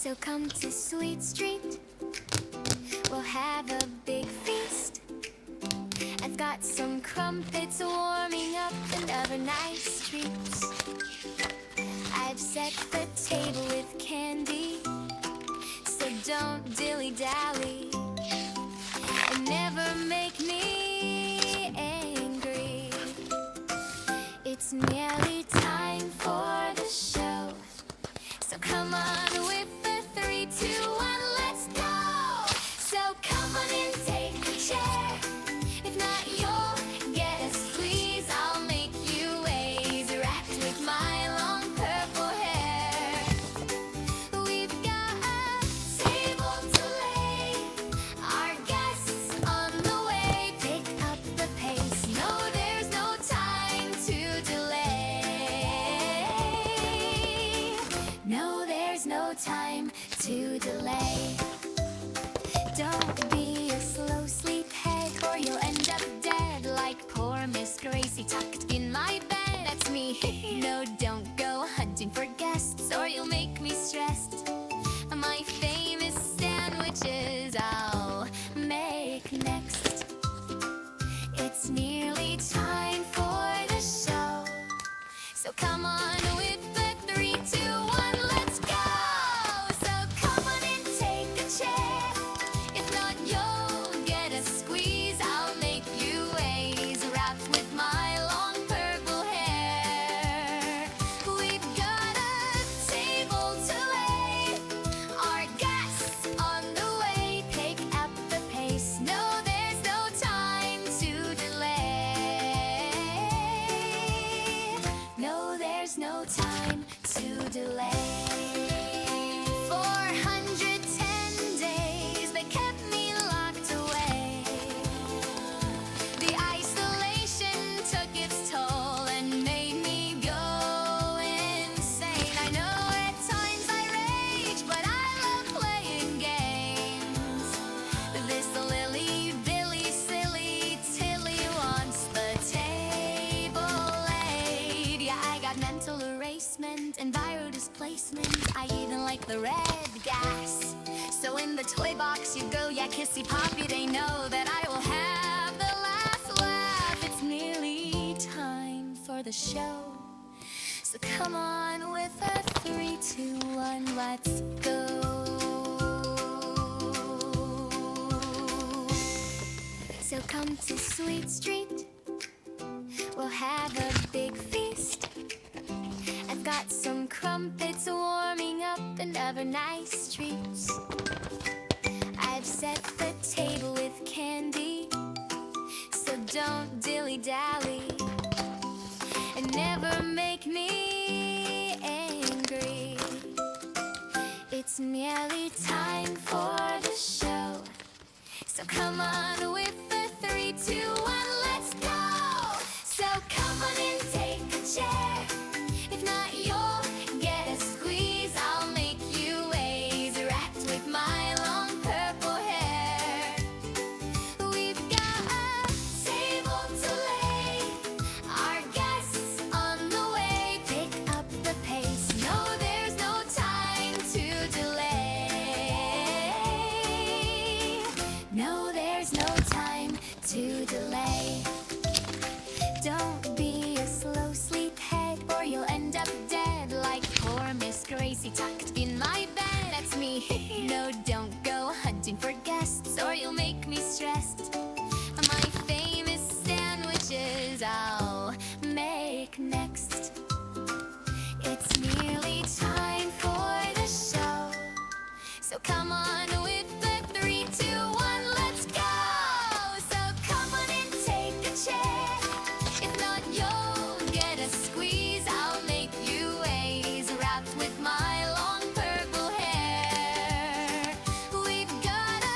So come to Sweet Street, we'll have a big feast. I've got some crumpets warming up and other nice treats. I've set the table with candy, so don't dilly-dally and never make me angry. It's nearly time for the show, so come on with the 3, 2, 1, let's go. So come on and take a chair. If not, you'll get a squeeze. I'll make you ways wrapped with my long purple hair. We've got a table to lay, our guests on the way. Pick up the pace, no, there's no time to delay. No, there's no time to delay. Don't be a slow sleephead or you'll end up dead like poor Miss Gracie tucked in my bed. That's me. No, don't go hunting for guests or you'll make me stressed. My famous sandwiches I'll make next. It's nearly time for the show, so come on with the 3, 2, 1, let's go. So come on and take a chair. If not, you'll get a squeeze. I'll make you ways wrapped with my long purple hair. We've got a table to lay, our guests on the way. Pick up the pace, no, there's no time to delay. No, there's no time to delay. 410 days they kept me locked away. The isolation took its toll and made me go insane. I know at times I rage, but I love playing games. This Lily Billy silly Tilly wants the table laid. Yeah, I got mental erasement and viral displacement. I even like the red gas. So in the toy box you go, yeah, kissy poppy, they know that I will have the last laugh. It's nearly time for the show, so come on with a 3, 2, 1, let's go. So come to Sweet Street, we'll have a big feast. I've got some crumpets warming up and other nice treats. I've set the table with candy, so don't dilly-dally and never make me angry. It's nearly time for the show, so come on with the 3, 2, 1, let's go. So come on and take a chair. If not, you'll get a squeeze. I'll make you ways wrapped with my long purple hair. We've got a table to lay, our guests on the way. Pick up the pace, no, there's no time to delay. No, there's no time to delay. Don't be a slow sleephead or you'll end up dead like poor Miss Gracie tucked in my bed. That's me. No, don't go hunting for guests or you'll make me stressed. My famous sandwiches I'll make next. It's nearly time for the show, so come on with the 3, 2, 1, let's go. So come on and take a chair. If not, you'll get a squeeze. I'll make you ways wrapped with my long purple hair. We've got a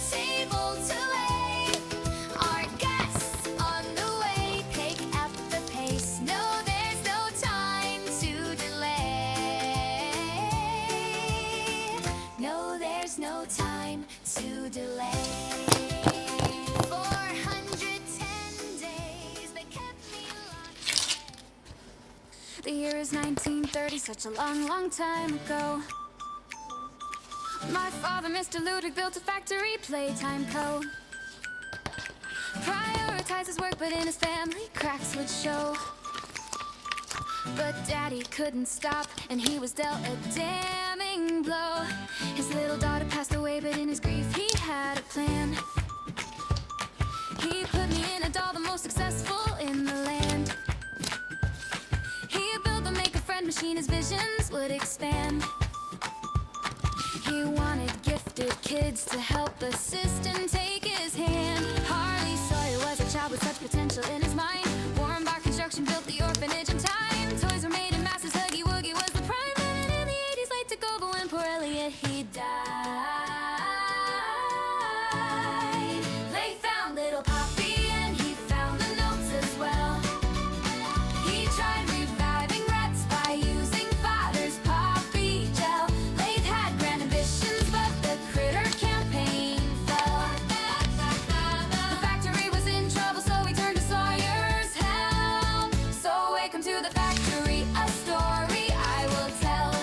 table to lay, our guests on the way. Pick up the pace, no, there's no time to delay. No, there's no time to delay. 410 days they kept me locked. The year is 1930, such a long, long time ago. My father, Mr. Ludwig, built a factory, Playtime Co. Prioritized his work, but in his family, cracks would show. But Daddy couldn't stop, and he was dealt a damning blow. His little daughter passed away, but in his grief he had a plan. He put me in a doll, the most successful in the land. He built the make-a-friend machine, his visions would expand. He wanted gifted kids to help assist and take his hand. Harley Sawyer was a child with such potential in his mind. Warren Bar Construction built the orphanage in time. Toys were made in masses, Huggy Wuggy was the prime. And in the 80s, late to go, but when poor Elliot, he died. They found little Poppy and he found the notes as well. He tried reviving rats by using father's poppy gel. Lathe had grand ambitions, but the critter campaign fell. The factory was in trouble, so he turned to Sawyer's help. So welcome to the factory, a story I will tell.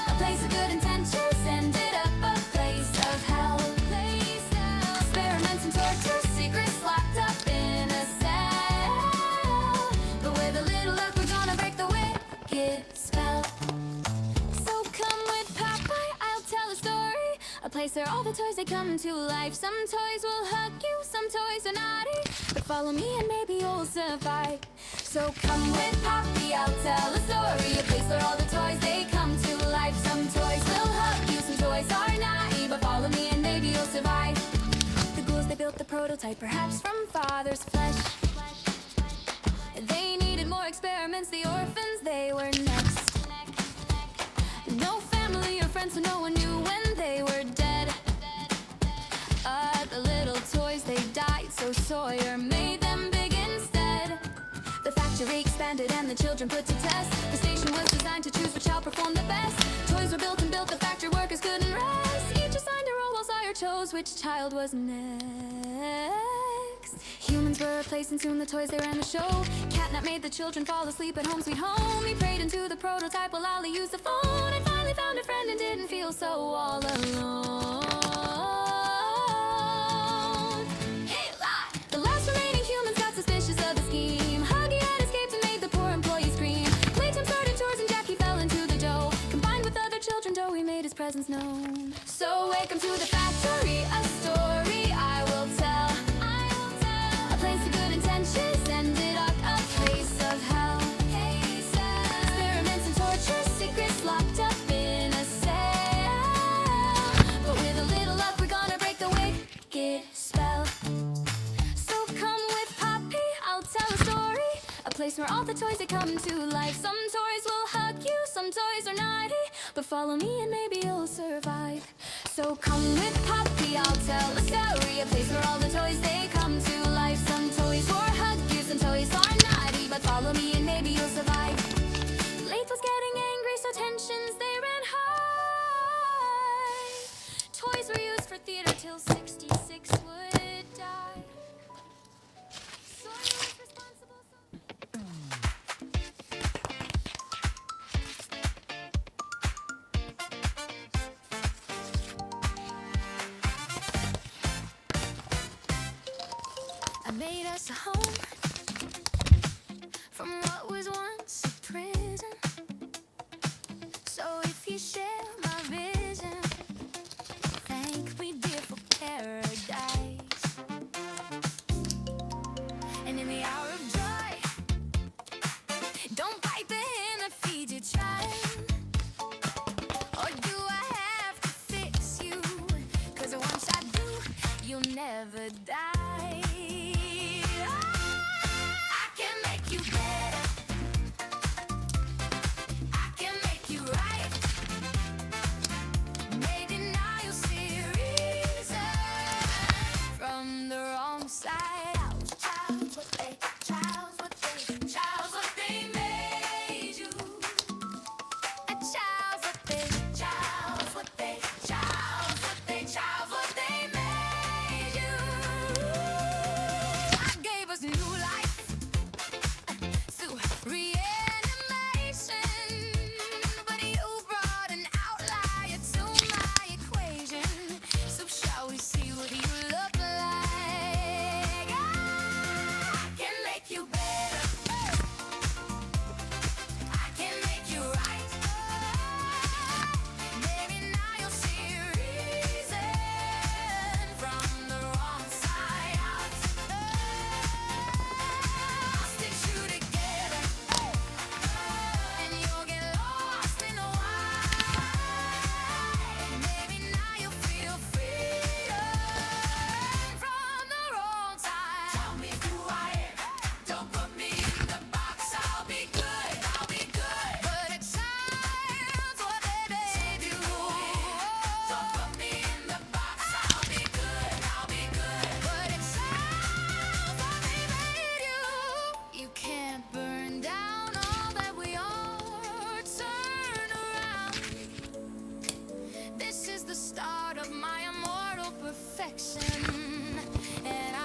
A place of good intentions ended up a place of hell. Experiments and torture, secrets locked up in a cell. But with a little luck, we're gonna break the wicked spell. So come with Popeye, I'll tell a story. A place where all the toys, they come to life. Some toys will hug you, some toys are naughty. But follow me and maybe you'll survive. So come with Poppy, I'll tell a story. A place where all the toys, they come to life. Some toys will hug you, some toys are naughty. But follow me and maybe you'll survive. The ghouls, they built the prototype, perhaps from father's flesh. They needed more experiments, the orphans, they were next. No family or friends, so no one knew when they were dead. The little toys, they died, so Sawyer made them big instead. The factory expanded and the children put to test. The station was designed to choose which child performed the best. Toys were built and built, the factory workers couldn't rest. Each assigned a role while Sawyer chose which child was next. Humans were replaced and soon the toys, they ran the show. Catnap made the children fall asleep at home sweet home. He prayed into the prototype while Ollie used the phone. And finally found a friend and didn't feel so all alone. Hey, lie! The last remaining humans got suspicious of the scheme. Huggy had escaped and made the poor employee scream. Playtime started chores and Jackie fell into the dough. Combined with other children, Joey made his presence known. So welcome to the factory, a story I will tell. A place of good intentions ended up a place of hell. Experiments and torture, secrets locked up in a cell. But with a little luck, we're gonna break the wicked spell. So come with Poppy, I'll tell a story. A place where all the toys, they come to life. Some toys will hug you, some toys are naughty. But follow me and maybe you'll survive. So come with Poppy, I'll tell a story. A place where all the toys, they come to life. Some toys will hug you, some toys are naughty. But follow me and maybe you'll survive. Lathe was getting angry, so tensions, they ran high. Toys were used for theater till 66 would die. Sawyer was responsible. I made us a home from what was once a prison. So if you share my vision, thank me dear for paradise. And in the hour of joy, don't bite the hand that feeds your child. Or do I have to fix you? 'Cause once I do, you'll never die. I can make you better. I can make you right. Maybe now you'll see reason from the wrong side out. Child's what they made you. A child's what they made you. start of my immortal perfection. And